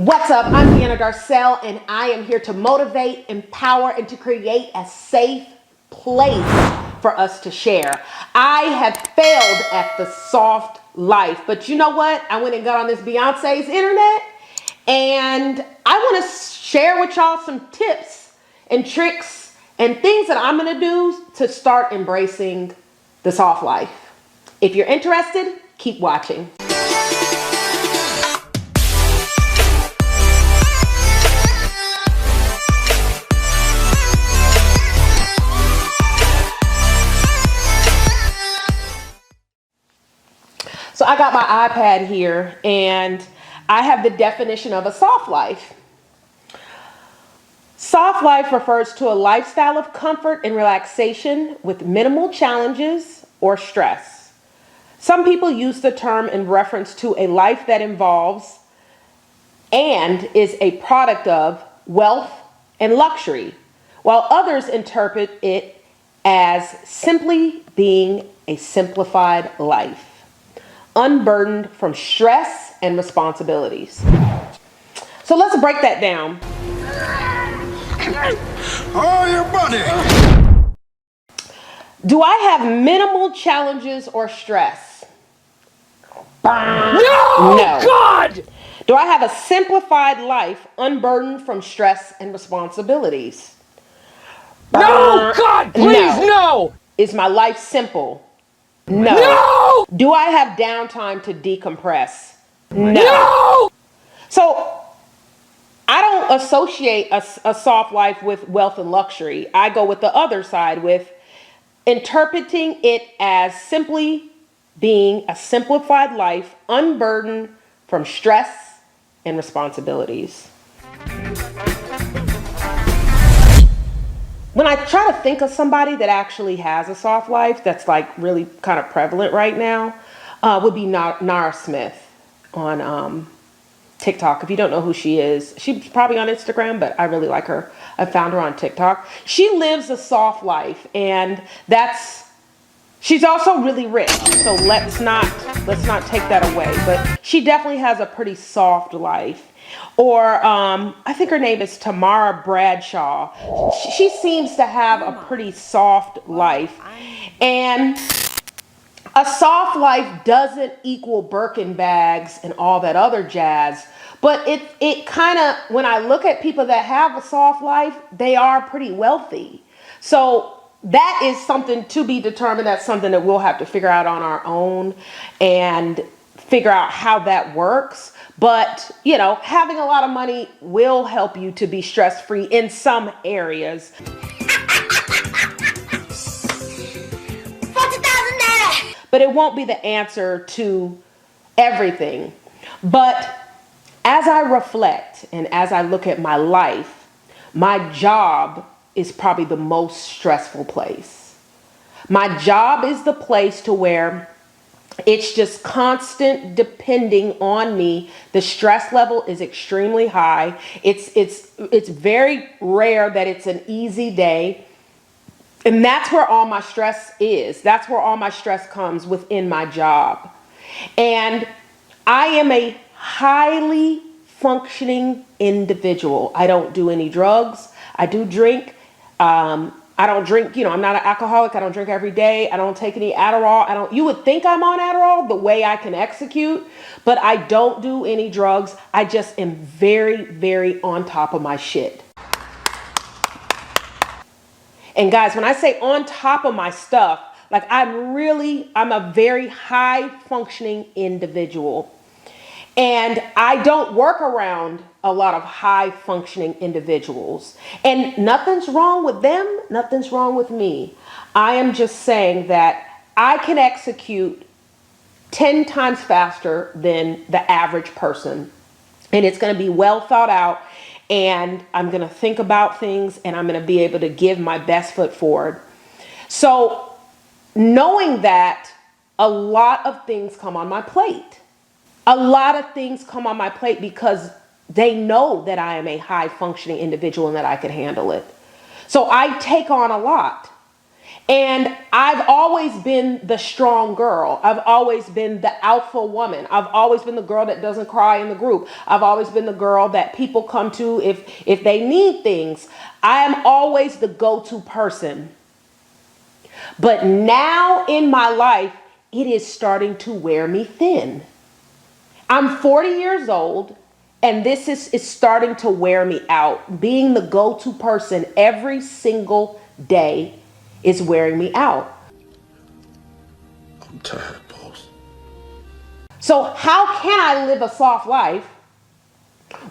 What's up? I'm Deanna Darcell, and I am here to motivate, empower, and to create a safe place for us to share. I have failed at the soft life, but you know what? I went and got on this Beyonce's internet, and I want to share with y'all some tips and tricks and things that I'm going to do to start embracing the soft life. If you're interested, keep watching. So I got my iPad here and I have the definition of a soft life. Soft life refers to a lifestyle of comfort and relaxation with minimal challenges or stress. Some people use the term in reference to a life that involves and is a product of wealth and luxury, while others interpret it as simply being a simplified life, unburdened from stress and responsibilities. So let's break that down. Oh, your buddy. Do I have minimal challenges or stress? No! God! Do I have a simplified life, unburdened from stress and responsibilities? No! God, please, no! Is my life simple? No. No! Do I have downtime to decompress? No! So I don't associate a soft life with wealth and luxury. I go with the other side, with interpreting it as simply being a simplified life, unburdened from stress and responsibilities. When I try to think of somebody that actually has a soft life that's like really kind of prevalent right now, would be Nara Smith on TikTok. If you don't know who she is, she's probably on Instagram, but I really like her. I found her on TikTok. She lives a soft life, and she's also really rich. So let's not take that away. But she definitely has a pretty soft life. Or I think her name is Tamara Bradshaw. She seems to have a pretty soft life. And a soft life doesn't equal Birkin bags and all that other jazz. But it kind of, when I look at people that have a soft life, they are pretty wealthy. So that is something to be determined. That's something that we'll have to figure out on our own and figure out how that works. But, you know, having a lot of money will help you to be stress-free in some areas. But it won't be the answer to everything. But as I reflect and as I look at my life, my job is probably the most stressful place. My job is the place to where it's just constant depending on me. The stress level is extremely high. It's very rare that it's an easy day. And that's where all my stress is. That's where all my stress comes, within my job. And I am a highly functioning individual. I don't do any drugs. I do drink. I don't drink, I'm not an alcoholic. I don't drink every day. I don't take any Adderall. You would think I'm on Adderall the way I can execute, but I don't do any drugs. I just am very, very on top of my shit. And guys, when I say on top of my stuff, like I'm a very high functioning individual. And I don't work around a lot of high functioning individuals. And nothing's wrong with them. Nothing's wrong with me. I am just saying that I can execute 10 times faster than the average person. And it's going to be well thought out. And I'm going to think about things, and I'm going to be able to give my best foot forward. So knowing that, a lot of things come on my plate. A lot of things come on my plate because they know that I am a high functioning individual and that I can handle it. So I take on a lot. And I've always been the strong girl. I've always been the alpha woman. I've always been the girl that doesn't cry in the group. I've always been the girl that people come to if they need things. I am always the go-to person. But now in my life, it is starting to wear me thin. I'm 40 years old, and this is starting to wear me out. Being the go-to person every single day is wearing me out. I'm tired, boss. So how can I live a soft life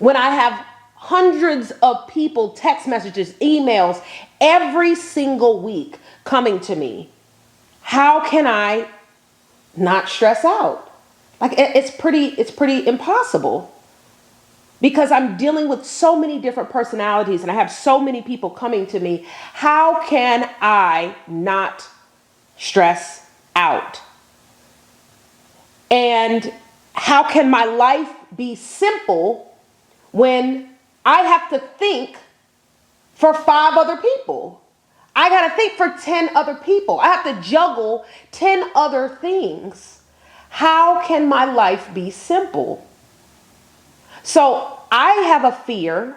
when I have hundreds of people, text messages, emails every single week coming to me? How can I not stress out? Like it's pretty impossible, because I'm dealing with so many different personalities and I have so many people coming to me. How can I not stress out? And how can my life be simple when I have to think for 5 other people? I got to think for 10 other people. I have to juggle 10 other things. How can my life be simple? So I have a fear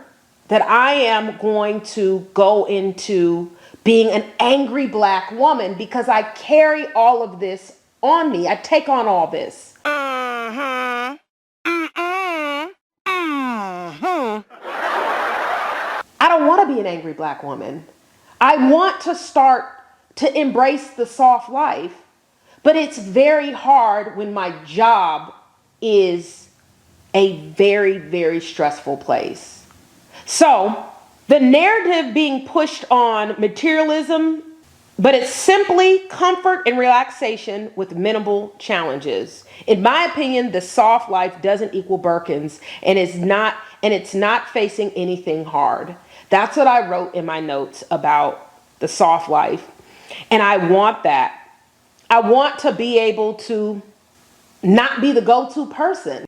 that I am going to go into being an angry Black woman because I carry all of this on me. I take on all this. I don't want to be an angry Black woman. I want to start to embrace the soft life, but it's very hard when my job is a very, very stressful place. So the narrative being pushed on materialism, but it's simply comfort and relaxation with minimal challenges. In my opinion, the soft life doesn't equal Birkins, and it's not facing anything hard. That's what I wrote in my notes about the soft life. And I want that. I want to be able to not be the go-to person.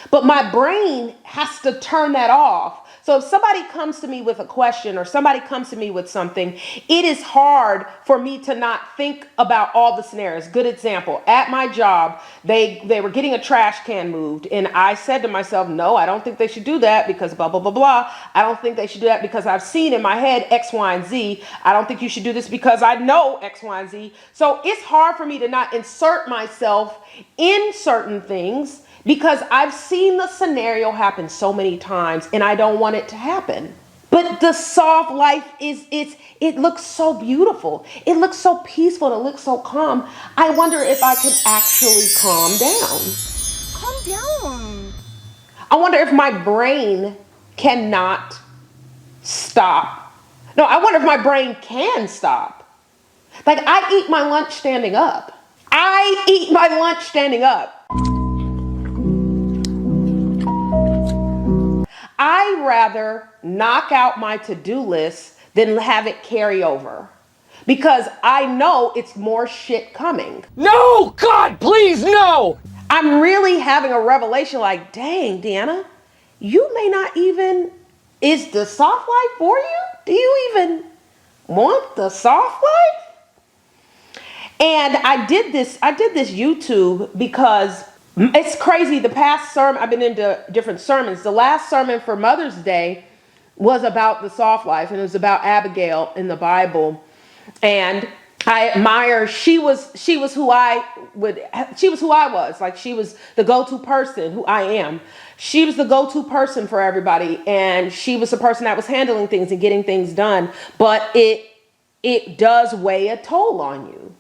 But my brain has to turn that off. So if somebody comes to me with a question or somebody comes to me with something, it is hard for me to not think about all the scenarios. Good example, at my job, they were getting a trash can moved. And I said to myself, no, I don't think they should do that because blah, blah, blah, blah. I don't think they should do that because I've seen in my head X, Y, and Z. I don't think you should do this because I know X, Y, and Z. So it's hard for me to not insert myself in certain things, because I've seen the scenario happen so many times and I don't want it to happen. But the soft life it looks so beautiful. It looks so peaceful. It looks so calm. I wonder if I can actually calm down. Calm down. I wonder if my brain cannot stop. No, I wonder if my brain can stop. Like, I eat my lunch standing up. I eat my lunch standing up. I rather knock out my to-do list than have it carry over, because I know it's more shit coming. No! God, please, no! I'm really having a revelation like, dang, Deanna, you may not even, is the soft life for you? Do you even want the soft life? And I did this YouTube because it's crazy. The past sermon, I've been into different sermons. The last sermon for Mother's Day was about the soft life, and it was about Abigail in the Bible. And I admire, she was who I was. Like, she was the go-to person, who I am. She was the go-to person for everybody. And she was the person that was handling things and getting things done. But it does weigh a toll on you.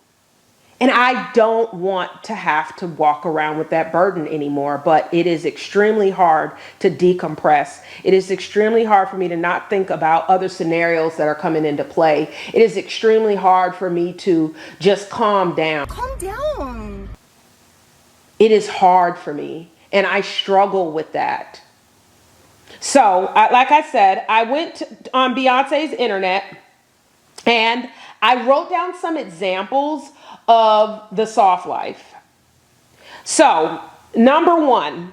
And I don't want to have to walk around with that burden anymore, but it is extremely hard to decompress. It is extremely hard for me to not think about other scenarios that are coming into play. It is extremely hard for me to just calm down. Calm down. It is hard for me, and I struggle with that. So, like I said, I went on Beyonce's internet and I wrote down some examples of the soft life. So, number one,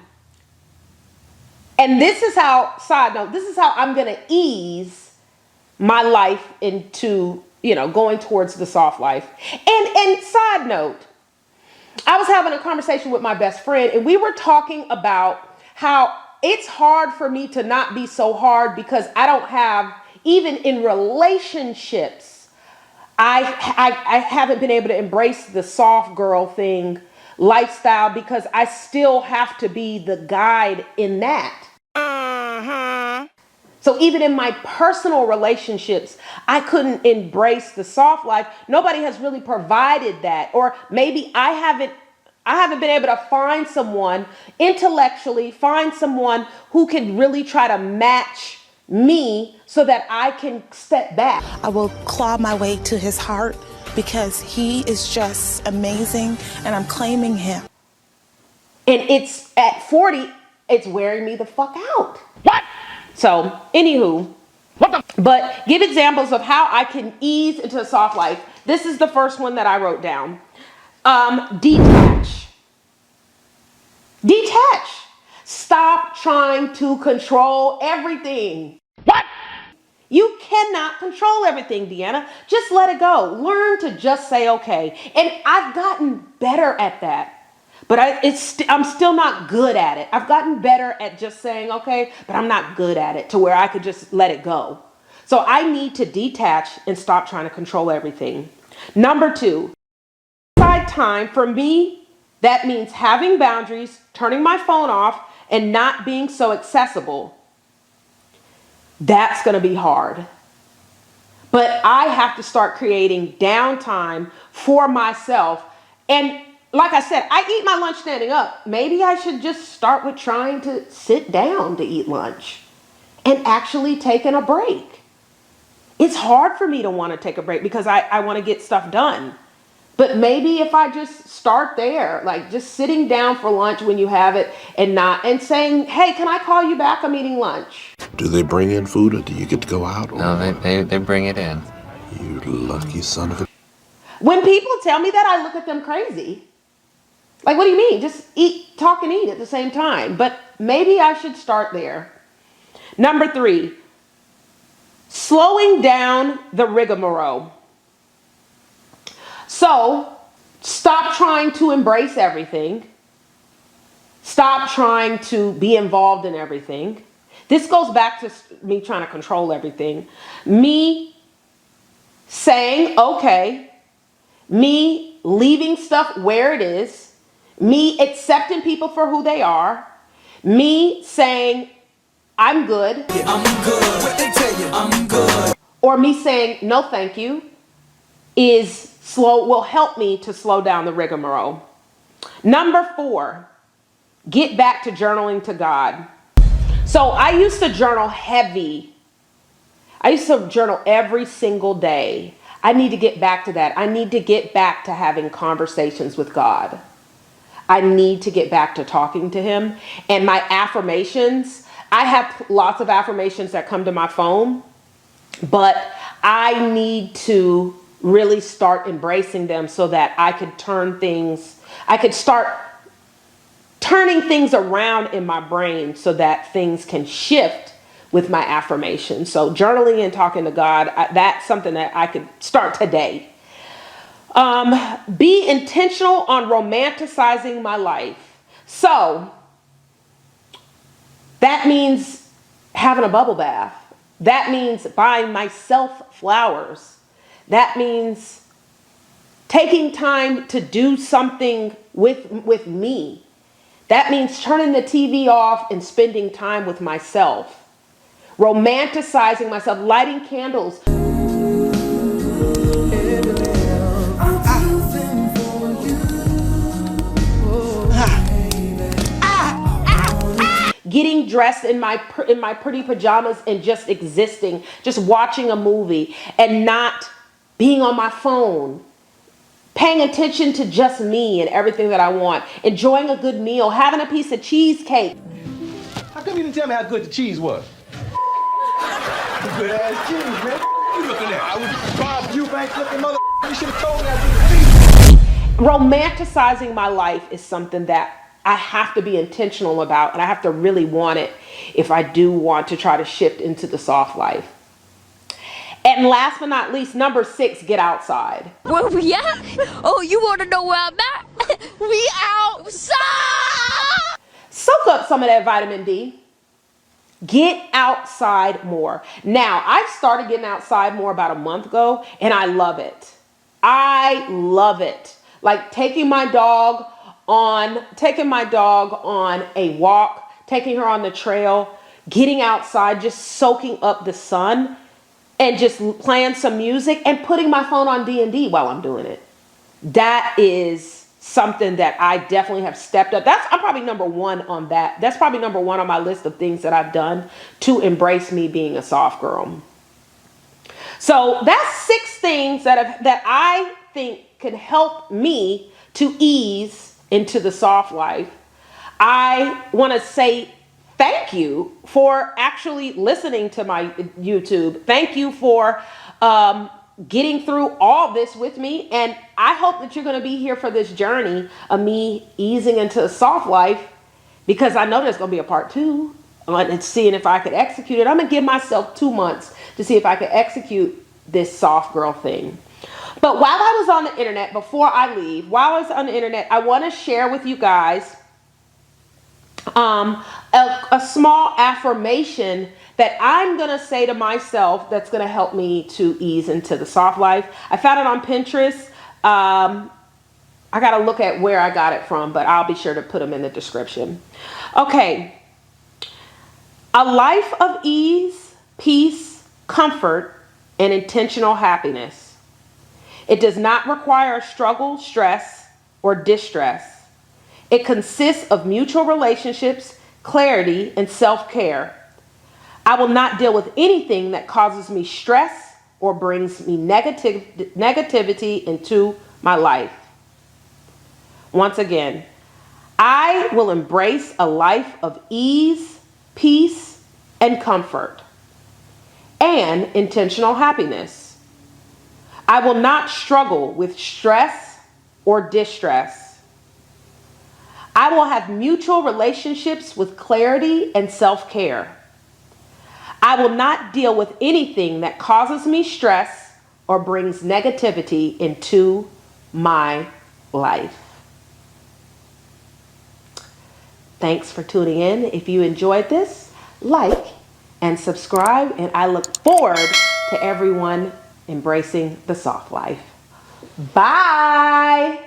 and this is how, side note, this is how I'm going to ease my life into, going towards the soft life. And side note, I was having a conversation with my best friend, and we were talking about how it's hard for me to not be so hard because I don't have, even in relationships, I haven't been able to embrace the soft girl thing lifestyle because I still have to be the guide in that. So even in my personal relationships, I couldn't embrace the soft life. Nobody has really provided that. Or maybe I haven't been able to find someone intellectually, find someone who can really try to match me so that I can step back. I will claw my way to his heart because he is just amazing and I'm claiming him. And it's at 40, it's wearing me the fuck out. What? So, anywho, but give examples of how I can ease into a soft life. This is the first one that I wrote down. Detach. Detach. Stop trying to control everything. What? You cannot control everything, Deanna. Just let it go. Learn to just say okay. And I've gotten better at that. But I'm still not good at it. I've gotten better at just saying okay, but I'm not good at it to where I could just let it go. So I need to detach and stop trying to control everything. Number 2, side time. For me, that means having boundaries, turning my phone off, and not being so accessible. That's going to be hard. But I have to start creating downtime for myself. And like I said, I eat my lunch standing up. Maybe I should just start with trying to sit down to eat lunch and actually taking a break. It's hard for me to want to take a break because I want to get stuff done. But maybe if I just start there, like just sitting down for lunch when you have it and saying, hey, can I call you back? I'm eating lunch. Do they bring in food or do you get to go out? No, they bring it in. You lucky son of a... When people tell me that, I look at them crazy. Like, what do you mean? Just eat, talk and eat at the same time. But maybe I should start there. Number 3, slowing down the rigmarole. So stop trying to embrace everything. Stop trying to be involved in everything. This goes back to me trying to control everything. Me saying, okay, me leaving stuff where it is, me accepting people for who they are, me saying, I'm good. Yeah, I'm good. What they tell you, I'm good. Or me saying, no, thank you, will help me to slow down the rigmarole. Number 4, get back to journaling to God. So I used to journal heavy. I used to journal every single day. I need to get back to that. I need to get back to having conversations with God. I need to get back to talking to him. And my affirmations, I have lots of affirmations that come to my phone, but I need to really start embracing them so that I could start turning things around in my brain so that things can shift with my affirmations. So journaling and talking to God, that's something that I could start today. Be intentional on romanticizing my life. So that means having a bubble bath. That means buying myself flowers. That means taking time to do something with me. That means turning the TV off and spending time with myself. Romanticizing myself, lighting candles. Getting dressed in my pretty pajamas and just existing, just watching a movie and not being on my phone. Paying attention to just me and everything that I want. Enjoying a good meal, having a piece of cheesecake. How come you didn't tell me how good the cheese was? Good ass cheese, man. You looking at? I was Bob Eubanks looking mother. You should have told me how good the cheese. Romanticizing my life is something that I have to be intentional about, and I have to really want it if I do want to try to shift into the soft life. And last but not least, number 6, get outside. Where we at? Oh, you want to know where I'm at? We outside! Soak up some of that vitamin D. Get outside more. Now, I started getting outside more about a month ago, and I love it. I love it. Like taking my dog on a walk, taking her on the trail, getting outside, just soaking up the sun, and just playing some music and putting my phone on D&D while I'm doing it. That is something that I definitely have stepped up. I'm probably number 1 on that. That's probably number 1 on my list of things that I've done to embrace me being a soft girl. So that's 6 things that I think can help me to ease into the soft life. I want to say thank you for actually listening to my YouTube. Thank you for getting through all this with me. And I hope that you're going to be here for this journey of me easing into a soft life, because I know there's going to be a part 2 on seeing if I could execute it. I'm going to give myself 2 months to see if I could execute this soft girl thing. But while I was on the internet, before I leave, while I was on the internet, I want to share with you guys a small affirmation that I'm going to say to myself that's going to help me to ease into the soft life. I found it on Pinterest. I got to look at where I got it from, but I'll be sure to put them in the description. Okay. A life of ease, peace, comfort, and intentional happiness. It does not require struggle, stress, or distress. It consists of mutual relationships, clarity, and self-care. I will not deal with anything that causes me stress or brings me negativity into my life. Once again, I will embrace a life of ease, peace, and comfort, and intentional happiness. I will not struggle with stress or distress. I will have mutual relationships with clarity and self-care. I will not deal with anything that causes me stress or brings negativity into my life. Thanks for tuning in. If you enjoyed this, like and subscribe, and I look forward to everyone embracing the soft life. Bye.